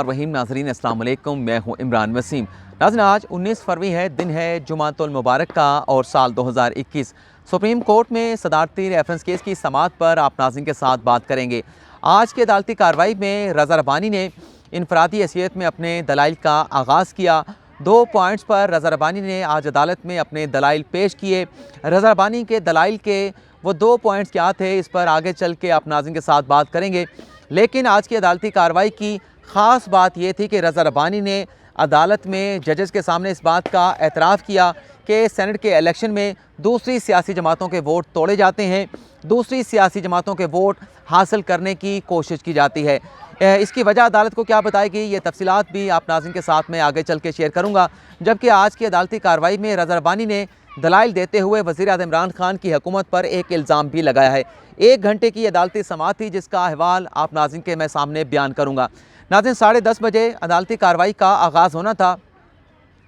वहीम नाजरीन अस्सलाम वालेकुम, मैं हूँ इमरान वसीम। नाज़रीन, आज 19 फरवरी है, दिन है जुमातुल मुबारक का और साल 2021। सुप्रीम कोर्ट में सदारती रेफरेंस केस की समाअत पर आप नाज़रीन के साथ बात करेंगे। आज की अदालती कार्रवाई में रज़ा रब्बानी ने इनफरादी हैसियत में अपने दलाइल का आगाज़ किया। 2 पॉइंट्स पर रज़ा रब्बानी ने आज अदालत में अपने दलाइल पेश किए। रज़ा रब्बानी के दलाइल के वो 2 पॉइंट्स क्या थे, इस पर आगे चल के आप नाज़रीन के साथ बात करेंगे। लेकिन आज की अदालती कार्रवाई की ख़ास बात यह थी कि रज़ा रब्बानी ने अदालत में जजेस के सामने इस बात का एतराफ़ किया कि सेनेट के इलेक्शन में दूसरी सियासी जमातों के वोट तोड़े जाते हैं, दूसरी सियासी जमातों के वोट हासिल करने की कोशिश की जाती है। इसकी वजह अदालत को क्या बताएगी, ये तफसीलात भी आप नाज़रीन के साथ में आगे चल के शेयर करूँगा। जबकि आज की अदालती कार्रवाई में रज़ा रब्बानी ने दलाइल देते हुए वज़ीर आज़म इमरान खान की हुकूमत पर एक इल्ज़ाम भी लगाया है। 1 घंटे की अदालती समाअत थी, जिसका अहवाल आप नाज़रीन के मैं सामने बयान करूँगा। नाज़रीन, 10:30 बजे अदालती कार्रवाई का आगाज़ होना था,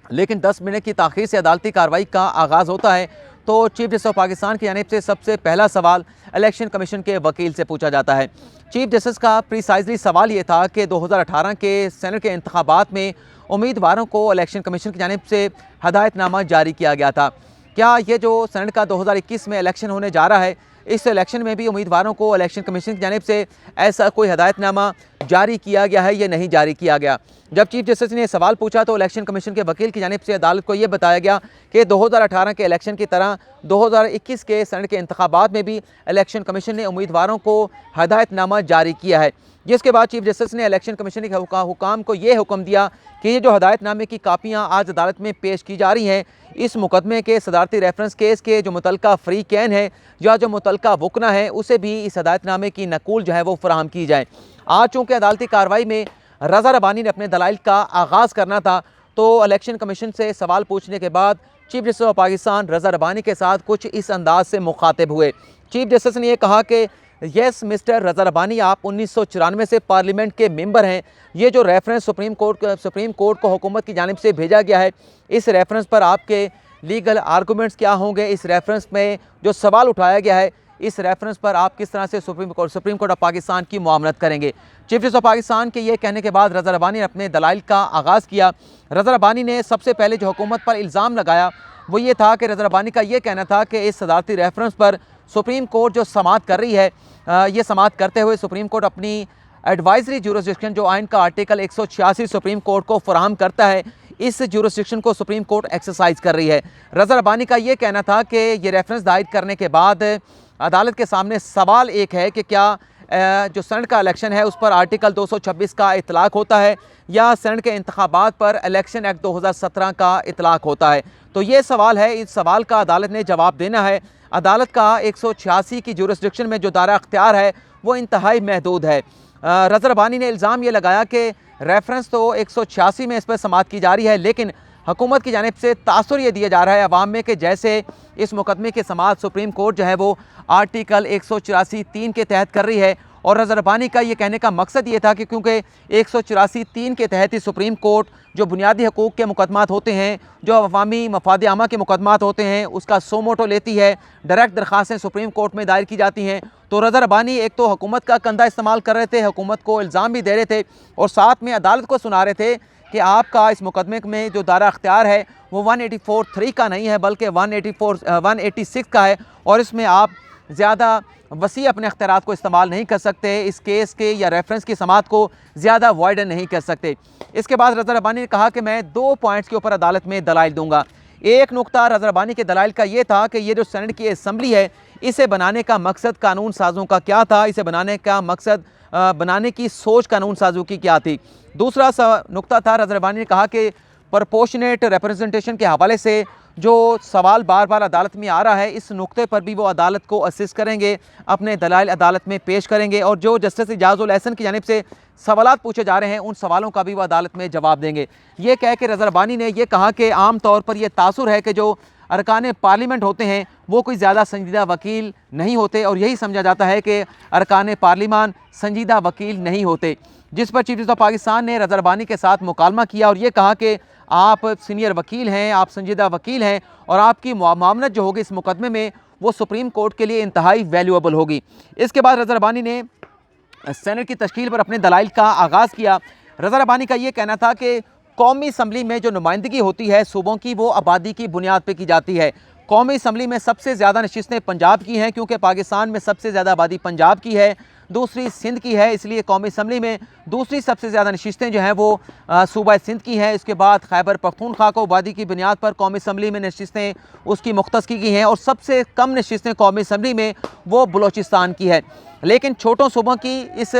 लेकिन 10 मिनट की ताख़ीर से अदालती कार्रवाई का आगाज़ होता है तो चीफ जस्टिस ऑफ पाकिस्तान की जानिब से सबसे पहला सवाल इलेक्शन कमीशन के वकील से पूछा जाता है। चीफ जस्टिस का प्रीसाइजली सवाल ये था कि 2018 के सेनेट के इंतखाबात में उम्मीदवारों को इलेक्शन कमीशन की जानिब से हदायतनामा जारी किया गया था। क्या ये जो सेनेट का 2021 में इलेक्शन होने जा रहा है, इस इलेक्शन में भी उम्मीदवारों को इलेक्शन कमीशन की जानिब से ऐसा कोई हदायतनामा जारी किया गया है या नहीं जारी किया गया? जब चीफ जस्टिस ने सवाल पूछा तो इलेक्शन कमीशन के वकील की जानिब से अदालत को यह बताया गया कि 2018 के इलेक्शन की तरह 2021 के सेनेट के इंतखाबात में भी इलेक्शन कमीशन ने उम्मीदवारों को हदायतनामा जारी किया है। जिसके बाद चीफ जस्टिस ने इलेक्शन कमीशन के हुकाम को ये हुक्म दिया कि ये जो हदायतनामे की कापियाँ आज अदालत में पेश की जा रही हैं, इस मुकदमे के सदारती रेफरेंस केस के जो मुतलका फ्री कैन है या जो मुतलका वुकना है, उसे भी इस हदायतनामे की नकूल जो है वो फराहम की जाए। आज चूँकि अदालती कार्रवाई में रज़ा रब्बानी ने अपने दलाइल का आगाज़ करना था, तो इलेक्शन कमीशन से सवाल पूछने के बाद चीफ जस्टिस ऑफ पाकिस्तान रज़ा रब्बानी के साथ कुछ इस अंदाज से मुखातिब हुए। चीफ जस्टिस ने यह कहा कि यस मिस्टर रज़ा रब्बानी, आप 1994 से पार्लियामेंट के मेंबर हैं। ये जो रेफरेंस सुप्रीम कोर्ट को हुकूमत की जानिब से भेजा गया है, इस रेफरेंस पर आपके लीगल आर्गूमेंट्स क्या होंगे? इस रेफरेंस में जो सवाल उठाया गया है, इस रेफरेंस पर आप किस तरह से सुप्रीम कोर्ट ऑफ पाकिस्तान की मुआमलत करेंगे? चीफ जस्टिस ऑफ पाकिस्तान के ये कहने के बाद रज़ा रब्बानी ने अपने दलाइल का आगाज़ किया। रज़ा रब्बानी ने सबसे पहले जो हुकूमत पर इल्ज़ाम लगाया वो ये था कि रज़ा रब्बानी का ये कहना था कि इस सदारती रेफरेंस पर सुप्रीम कोर्ट जो समाअत कर रही है, ये समाअत करते हुए सुप्रीम कोर्ट अपनी एडवाइजरी जुरिसडिक्शन जो आइन का आर्टिकल 186 सुप्रीम कोर्ट को फराहम करता है, इस जुरिसडिक्शन को सुप्रीम कोर्ट एक्सरसाइज कर रही है। रज़ा रब्बानी का ये कहना था कि ये रेफरेंस दायर करने के बाद अदालत के सामने सवाल एक है कि क्या जो सेनेट का इलेक्शन है उस पर आर्टिकल 226 का इतलाक़ होता है या सेनेट के इंतखाबात पर इलेक्शन एक्ट 2017 का इतलाक़ होता है। तो ये सवाल है, इस सवाल का अदालत ने जवाब देना है। अदालत का 186 की जुरिसडिक्शन में जो दायरा अख्तियार है वो इंतहाई महदूद है। रज़ा रब्बानी ने इल्ज़ाम ये लगाया कि रेफरेंस तो 186 में इस पर समाअत की जा रही है, लेकिन हुकूमत की जानिब से तासुर ये दिया जा रहा है अवाम में कि जैसे इस मुकदमे की समाअत सुप्रीम कोर्ट जो है वो आर्टिकल 184(3) के तहत कर रही है। और रज़ा रब्बानी का ये कहने का मकसद ये था कि क्योंकि 184(3) के तहत ही सुप्रीम कोर्ट जो बुनियादी हकूक़ के मुकदमात होते हैं, जो अवामी मफाद आमा के मुकदमात होते हैं, उसका सोमोटो लेती है, डायरेक्ट दरख्वास्तें सुप्रीम कोर्ट में दायर की जाती हैं। तो रज़ा रब्बानी एक तो हुकूमत का कंधा इस्तेमाल कर रहे थे, हुकूमत को इल्ज़ाम भी दे रहे थे और साथ में अदालत को सुना रहे थे कि आपका इस मुकदमे में जो दायरा अख्तियार है वो 184(3) का नहीं है बल्कि 186 का है और इसमें आप ज़्यादा वसी अपने अख्तियारात को इस्तेमाल नहीं कर सकते, इस केस के या रेफरेंस की समाअत को ज़्यादा वाइडन नहीं कर सकते। इसके बाद रज़ा रब्बानी ने कहा कि मैं 2 पॉइंट्स के ऊपर अदालत में दलाइल दूंगा। एक नुकता रज़ा रब्बानी के दलाइल का ये था कि ये जो सेनेट की असम्बली है, इसे बनाने का मकसद कानून साजों का क्या था, इसे बनाने का मकसद बनाने की सोच कानून साजों की क्या थी। दूसरा नुकता था, रज़ा रब्बानी ने कहा कि प्रोपोर्शनेट रिप्रेजेंटेशन के हवाले से जो सवाल बार बार अदालत में आ रहा है, इस नुक्ते पर भी वो अदालत को असिस्ट करेंगे, अपने दलाइल अदालत में पेश करेंगे और जो जस्टिस इजाज़ुल एहसन की जानिब से सवालात पूछे जा रहे हैं, उन सवालों का भी वो अदालत में जवाब देंगे। ये कह के रज़ा रब्बानी ने यह कहा कि आम तौर पर यह तासुर है कि जो अरकान पार्लियामेंट होते हैं वो कोई ज़्यादा संजीदा वकील नहीं होते और यही समझा जाता है कि अरकान पार्लियामान संजीदा वकील नहीं होते। जिस पर चीफ जस्टिस ऑफ पाकिस्तान ने रज़ा रब्बानी के साथ मुकालमा किया और ये कहा कि आप सीनियर वकील हैं, आप संजीदा वकील हैं और आपकी मामलत जो होगी इस मुकदमे में वो सुप्रीम कोर्ट के लिए इंतहाई वैल्यूएबल होगी। इसके बाद रज़ा रब्बानी ने सेनेट की तश्कील पर अपने दलाइल का आगाज़ किया। रज़ा रब्बानी का ये कहना था कि कौमी असम्बली में जो नुमाइंदगी होती है सूबों की, वो आबादी की बुनियाद पर की जाती है। कौमी असम्बली में सबसे ज़्यादा नशिस्तें पंजाब की हैं, क्योंकि पाकिस्तान में सबसे ज़्यादा आबादी पंजाब की है, दूसरी सिंध की है, इसलिए कौमी असम्बली में दूसरी सबसे ज़्यादा नशिस्तें जो हैं वो सूबा सिंध की हैं। इसके बाद खैबर पख्तूनख्वा को आबादी की बुनियाद पर कौमी असम्बली में नशिस्तें उसकी मुख्तस की गई हैं, और सबसे कम नशिस्तें कौमी असम्बली में वो बलोचिस्तान की है। लेकिन छोटों सूबों की इस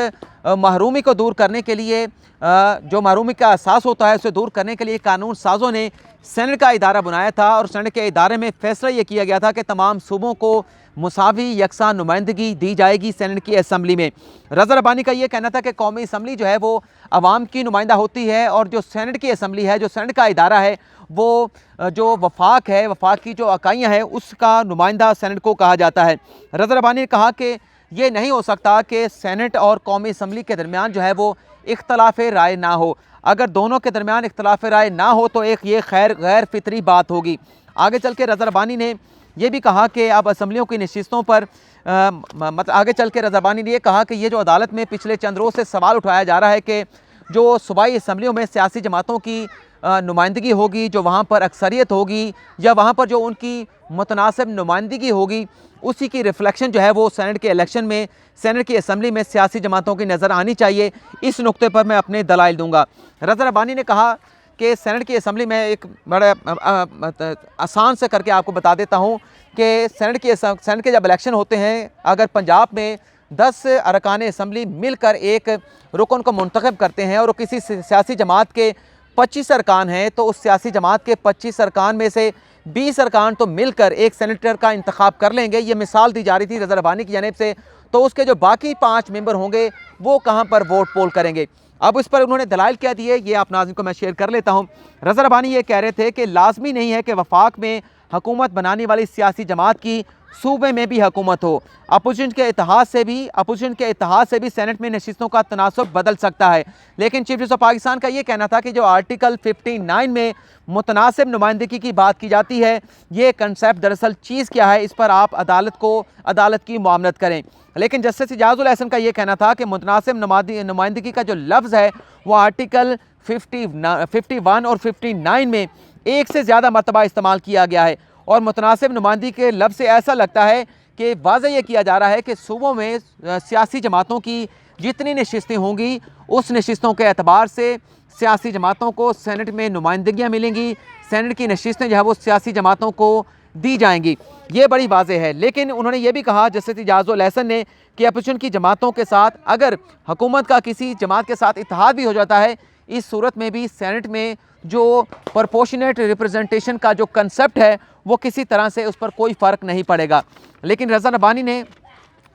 महरूमी को दूर करने के लिए, जो महरूमी का एहसास होता है उसे दूर करने के लिए कानून साज़ों ने सेनेट का इदारा बनाया था, और सेनेट के इदारे में फ़ैसला ये किया गया था कि तमाम सूबों को मुसावी यकसा नुमाइंदगी दी जाएगी सेनेट की असम्बली में। रज़ा रब्बानी का ये कहना था कि कौमी असम्बली जो है वो अवाम की नुमाइंदा होती है, और जो सेनेट की असम्बली है, जो सेनेट का इदारा है, वो जो वफाक है, वफाक की जो इकाइयाँ हैं, उसका नुमाइंदा सेनेट को कहा जाता है। रज़ा रब्बानी ने कहा कि ये नहीं हो सकता कि सेनेट और कौमी असम्बली के दरमियान जो है वो इख्तलाफ राय ना हो। अगर दोनों के दरमियान इख्तलाफ राय ना हो तो एक ये गैर फितरी बात होगी। आगे चल के रज़ा रब्बानी ने यह भी कहा कि अब असम्बलियों की नशिस्तों पर आगे चल के रज़ा रब्बानी ने यह कहा कि ये जो अदालत में पिछले चंद रोज़ से सवाल उठाया जा रहा है कि जो सूबाई असम्बलियों में सियासी जमातों की नुमाइंदगी होगी, जो वहाँ पर अक्सरियत होगी, या वहाँ पर जो उनकी मुतनासिब नुमाइंदगी होगी, उसी की रिफ्लेक्शन जो है वो सेनेट के इलेक्शन में, सेनेट की असम्बली में सियासी जमातों की नज़र आनी चाहिए। इस नुक्ते पर मैं अपने दलाइल दूंगा। रज़ा रब्बानी ने कहा कि सेनेट की असम्बली में एक बड़े आसान से करके आपको बता देता हूँ कि सेनेट के जब इलेक्शन होते हैं, अगर पंजाब में 10 अरकान असम्बली मिलकर एक रुकन को मुंतखब करते हैं, और वो किसी सियासी जमात के 25 अरकान हैं, तो उस सियासी जमात के 25 अरकान में से 20 अरकान तो मिलकर एक सेनेटर का इंतखाब कर लेंगे। ये मिसाल दी जा रही थी रज़ा रब्बानी की जानिब से। तो उसके जो बाकी 5 मेंबर होंगे वो कहाँ पर वोट पोल करेंगे। अब इस पर उन्होंने दलाइल क्या दिए, ये आप नाज़रीन को मैं शेयर कर लेता हूँ। रज़ा रब्बानी ये कह रहे थे कि लाजमी नहीं है कि वफाक में हुकूमत बनाने वाली सियासी जमात की सूबे में भी हुकूमत हो। अपोजिशन के इत्तेहाद से भी सेनेट में नशिस्तों का तनासब बदल सकता है। लेकिन चीफ जस्टिस ऑफ पाकिस्तान का ये कहना था कि जो आर्टिकल 59 में मुतनासिब नुमाइंदगी की बात की जाती है, ये कंसेप्ट दरअसल चीज़ क्या है, इस पर आप अदालत की मुआमलत करें। लेकिन जस्टिस इजाज़ुल एहसन का ये कहना था कि मुतनासिब नुमाइंदगी का जो लफ्ज़ है वो आर्टिकल 51 और 59 में एक से ज़्यादा मरतबा इस्तेमाल किया गया है, और मुतनासिब नुमाइंदगी के लफ्ज़ से ऐसा लगता है कि वाज़ह ये किया जा रहा है कि सूबों में सियासी जमातों की जितनी नशिस्तें होंगी, उस नशिस्तों के एतबार से सियासी जमातों को सेनेट में नुमाइंदगियाँ मिलेंगी, सेनेट की नशिस्तें जो है वो सियासी जमातों को दी जाएंगी। ये बड़ी वाज़ेह है। लेकिन उन्होंने ये भी कहा जस्टिस इजाज़ुल एहसन ने कि अपोजिशन की जमातों के साथ अगर हुकूमत का किसी जमात के साथ इत्तेहाद भी हो जाता है, इस सूरत में भी सेनेट में जो प्रोपोर्शनेट रिप्रेजेंटेशन का जो कंसेप्ट है वो किसी तरह से उस पर कोई फ़र्क नहीं पड़ेगा। लेकिन रज़ा रब्बानी ने,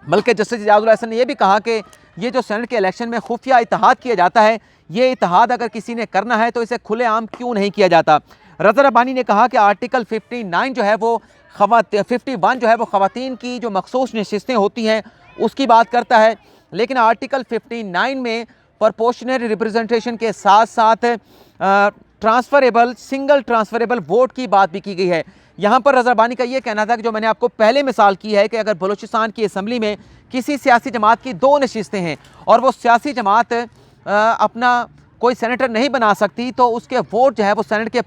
बल्कि जस्टिस इजाज़ुल एहसन ने यह भी कहा कि ये जो सेनेट के इलेक्शन में खुफिया इत्तेहाद किया जाता है, ये इत्तेहाद अगर किसी ने करना है तो इसे खुलेआम क्यों नहीं किया जाता। रज़ा रब्बानी ने कहा कि आर्टिकल 59 जो है वो 51 जो है वो ख़वातीन की जो मखसूस नशिस्तें होती हैं उसकी बात करता है, लेकिन आर्टिकल 59 में प्रोपोर्शनल रिप्रेजेंटेशन के साथ साथ सिंगल ट्रांसफरेबल वोट की बात भी की गई है। यहाँ पर रज़ा रब्बानी का ये कहना था कि जो मैंने आपको पहले मिसाल की है कि अगर बलूचिस्तान की असम्बली में किसी सियासी जमात की 2 नशिस्तें हैं और वो सियासी जमात अपना कोई सेनेटर नहीं बना सकती, तो उसके वोट जो है वो सेनेट के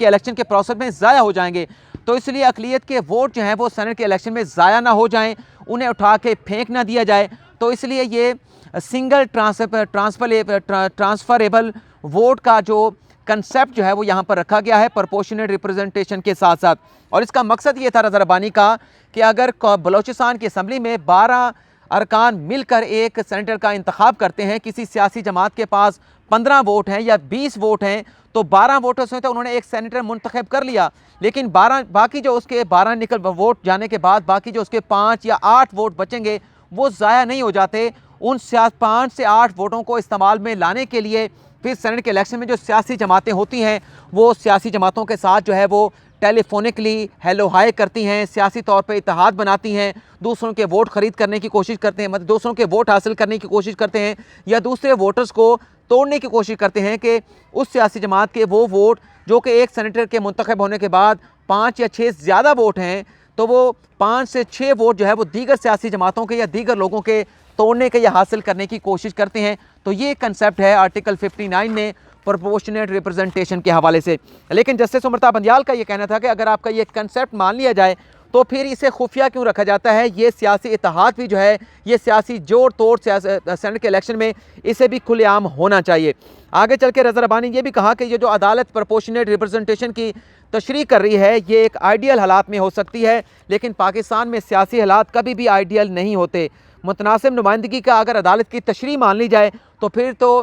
इलेक्शन के प्रोसेस में ज़ाया हो जाएंगे। तो इसलिए अक़लियत के वोट जो हैं वो सेनेट के इलेक्शन में ज़ाया ना हो जाएं, उन्हें उठा के फेंक ना दिया जाए। तो इसलिए ये सिंगल ट्रांसफरेबल वोट का जो कंसेप्ट जो है वो यहाँ पर रखा गया है प्रोपोर्शनल रिप्रेजेंटेशन के साथ साथ। और इसका मकसद ये था रज़ा रब्बानी का कि अगर बलूचिस्तान की असम्बली में 12 अरकान मिलकर एक सेनेटर का इंतखाब करते हैं, किसी सियासी जमात के पास 15 वोट हैं या 20 वोट हैं, तो 12 वोटों से तो उन्होंने एक सेनेटर मुंतखब कर लिया, लेकिन बाकी जो उसके 12 निकल वोट जाने के बाद बाकी जो उसके 5 या 8 वोट बचेंगे वो ज़ाया नहीं हो जाते। उन 5 से 8 वोटों को इस्तेमाल में लाने के लिए फिर सेनेट के इलेक्शन में जो सियासी जमातें होती हैं वो सियासी जमातों के साथ जो है वो टेलीफोनिकली हेलो हाय करती हैं, सियासी तौर पे इत्तेहाद बनाती हैं, दूसरों के वोट ख़रीद करने की कोशिश करते हैं, मतलब दूसरों के वोट हासिल करने की कोशिश करते हैं, या दूसरे वोटर्स को तोड़ने की कोशिश करते हैं कि उस सियासी जमात के वो वोट जो कि एक सेनेटर के मुंतखब होने के बाद 5 या 6 ज़्यादा वोट हैं, तो वो 5 से 6 वोट जो है वो दीगर सियासी जमातों के या दीगर लोगों के तोड़ने के या हासिल करने की कोशिश करते हैं। तो ये कंसेप्ट है आर्टिकल 59 में प्रोपोर्शनेट रिप्रेजेंटेशन के हवाले से। लेकिन जस्टिस उमरता बंदियाल का ये कहना था कि अगर आपका ये कंसेप्ट मान लिया जाए तो फिर इसे खुफिया क्यों रखा जाता है। ये सियासी इत्तेहाद भी जो है, ये सियासी जोड़ तोड़ सेनेट के इलेक्शन में इसे भी खुलेआम होना चाहिए। आगे चल के रज़ा रब्बानी ये भी कहा कि ये जो अदालत प्रोपोर्शनेट रिप्रेजेंटेशन की तशरीह कर रही है ये एक आइडियल हालात में हो सकती है, लेकिन पाकिस्तान में सियासी हालात कभी भी आइडियल नहीं होते। मुतनासिब नुमाइंदगी का अगर अदालत की तशरीह मान ली जाए तो फिर तो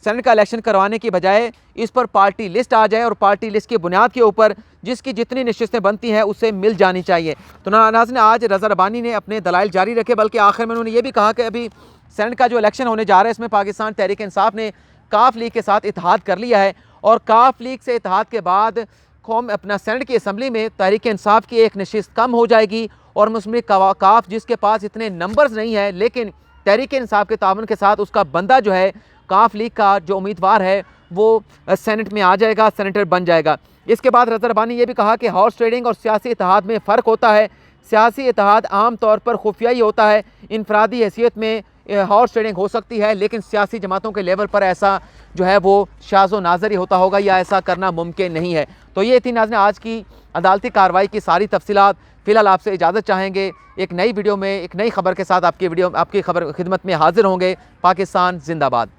सेनेट का इलेक्शन करवाने की बजाय इस पर पार्टी लिस्ट आ जाए और पार्टी लिस्ट की बुनियाद के ऊपर जिसकी जितनी नशिस्तें बनती हैं उसे मिल जानी चाहिए। तो नाज़रीन, आज रज़ा रब्बानी ने अपने दलाइल जारी रखे, बल्कि आखिर में उन्होंने ये भी कहा कि अभी सेनेट का जो इलेक्शन होने जा रहा है इसमें पाकिस्तान तहरीक इंसाफ ने काफ लीग के साथ इत्तेहाद कर लिया है और काफ लीग से इत्तेहाद के बाद कौम अपना सेनेट की असम्बली में तहरीक इंसाफ की एक नशिस्त कम हो जाएगी और मुस्लिम काफ जिसके पास इतने नंबर्स नहीं है लेकिन तहरीक इंसाफ के तावन के साथ उसका बंदा जो है काफ लीग का जो उम्मीदवार है वो सेनेट में आ जाएगा, सेनेटर बन जाएगा। इसके बाद रज़ा रब्बानी ये भी कहा कि हॉर्स ट्रेडिंग और सियासी इत्तेहाद में फ़र्क होता है। सियासी इत्तेहाद आम तौर पर खुफिया ही होता है, इनफरादी हैसियत में हॉर्स ट्रेडिंग हो सकती है, लेकिन सियासी जमातों के लेवल पर ऐसा जो है वो शाज़ो नाज़र ही होता होगा या ऐसा करना मुमकिन नहीं है। तो ये थी नाज़रीन आज की अदालती कार्रवाई की सारी तफसीलात। फ़िलहाल आपसे इजाज़त चाहेंगे, एक नई वीडियो में एक नई खबर के साथ आपकी खबर खिदमत में हाजिर होंगे। पाकिस्तान जिंदाबाद।